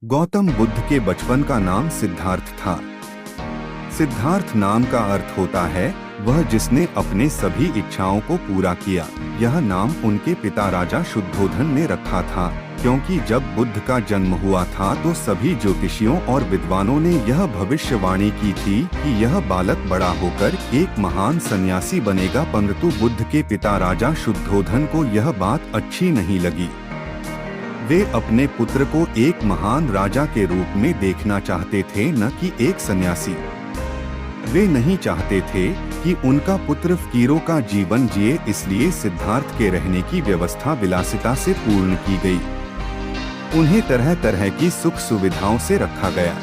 गौतम बुद्ध के बचपन का नाम सिद्धार्थ था। सिद्धार्थ नाम का अर्थ होता है वह जिसने अपने सभी इच्छाओं को पूरा किया। यह नाम उनके पिता राजा शुद्धोधन ने रखा था, क्योंकि जब बुद्ध का जन्म हुआ था तो सभी ज्योतिषियों और विद्वानों ने यह भविष्यवाणी की थी कि यह बालक बड़ा होकर एक महान सन्यासी बनेगा, परंतु बुद्ध के पिता राजा शुद्धोधन को यह बात अच्छी नहीं लगी। वे अपने पुत्र को एक महान राजा के रूप में देखना चाहते थे, न कि एक सन्यासी। वे नहीं चाहते थे कि उनका पुत्र फकीरों का जीवन जिए, इसलिए सिद्धार्थ के रहने की व्यवस्था विलासिता से पूर्ण की गई। उन्हें तरह तरह की सुख सुविधाओं से रखा गया।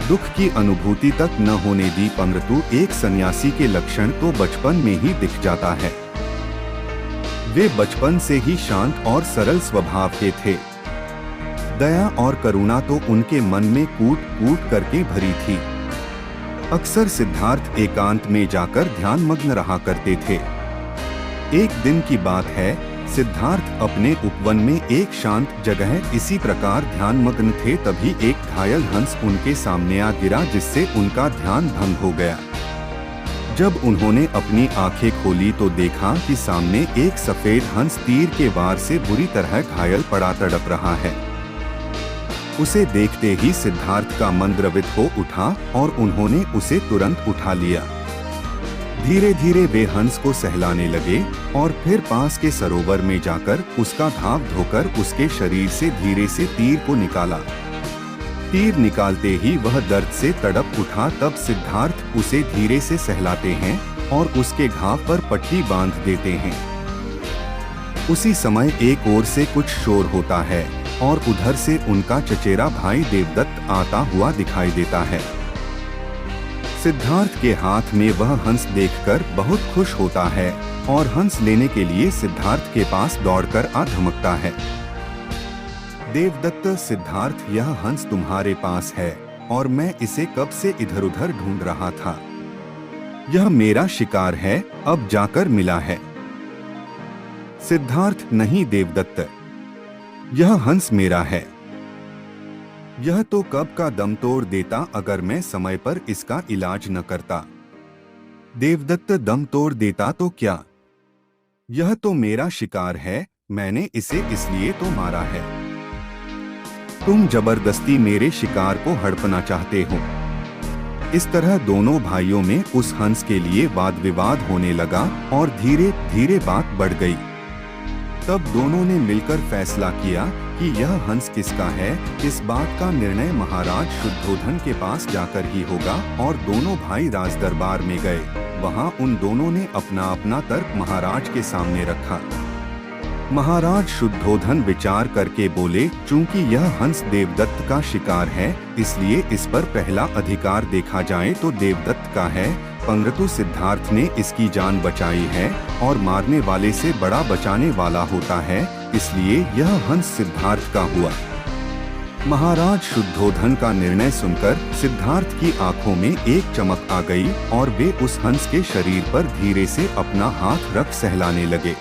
दुख की अनुभूति तक न होने दी, परंतु एक सन्यासी के लक्षण तो बचपन में ही दिख जाता है। वे बचपन से ही शांत और सरल स्वभाव के थे। दया और करुणा तो उनके मन में कूट कूट करके भरी थी। अक्सर सिद्धार्थ एकांत में जाकर ध्यान मग्न रहा करते थे। एक दिन की बात है, सिद्धार्थ अपने उपवन में एक शांत जगह इसी प्रकार ध्यान मग्न थे, तभी एक घायल हंस उनके सामने आ गिरा, जिससे उनका ध्यान भंग हो गया। जब उन्होंने अपनी आंखें खोली तो देखा कि सामने एक सफेद हंस तीर के वार से बुरी तरह घायल पड़ा तड़प रहा है। उसे देखते ही सिद्धार्थ का मन द्रवित हो उठा और उन्होंने उसे तुरंत उठा लिया। धीरे धीरे वे हंस को सहलाने लगे और फिर पास के सरोवर में जाकर उसका घाव धोकर उसके शरीर से धीरे से तीर को निकाला। तीर निकालते ही वह दर्द से तड़प उठा। तब सिद्धार्थ उसे धीरे से सहलाते हैं और उसके घाव पर पट्टी बांध देते हैं। उसी समय एक ओर से कुछ शोर होता है और उधर से उनका चचेरा भाई देवदत्त आता हुआ दिखाई देता है। सिद्धार्थ के हाथ में वह हंस देखकर बहुत खुश होता है और हंस लेने के लिए सिद्धार्थ के पास दौड़कर आ धमकता है। देवदत्त, सिद्धार्थ, यह हंस तुम्हारे पास है और मैं इसे कब से इधर उधर ढूंढ रहा था। यह मेरा शिकार है, अब जाकर मिला है। सिद्धार्थ, नहीं देवदत्त, यह हंस मेरा है। यह तो कब का दम तोड़ देता अगर मैं समय पर इसका इलाज न करता। देवदत्त, दम तोड़ देता तो क्या? यह तो मेरा शिकार है, मैंने इसे इसलिए तो मारा है। तुम जबरदस्ती मेरे शिकार को हड़पना चाहते हो। इस तरह दोनों भाइयों में उस हंस के लिए वाद विवाद होने लगा और धीरे धीरे बात बढ़ गई। तब दोनों ने मिलकर फैसला किया कि यह हंस किसका है। इस बात का निर्णय महाराज शुद्धोधन के पास जाकर ही होगा और दोनों भाई राज दरबार में गए। वहां उन दोनों ने अपना अपना तर्क महाराज के सामने रखा। महाराज शुद्धोधन विचार करके बोले, चूंकि यह हंस देवदत्त का शिकार है, इसलिए इस पर पहला अधिकार देखा जाए तो देवदत्त का है, परंतु सिद्धार्थ ने इसकी जान बचाई है और मारने वाले से बड़ा बचाने वाला होता है, इसलिए यह हंस सिद्धार्थ का हुआ। महाराज शुद्धोधन का निर्णय सुनकर सिद्धार्थ की आंखों में एक चमक आ गई और वे उस हंस के शरीर पर धीरे से अपना हाथ रख सहलाने लगे।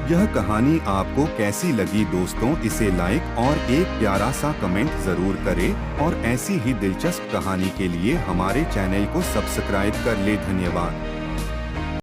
यह कहानी आपको कैसी लगी दोस्तों? इसे लाइक और एक प्यारा सा कमेंट जरूर करें और ऐसी ही दिलचस्प कहानी के लिए हमारे चैनल को सब्सक्राइब कर ले। धन्यवाद।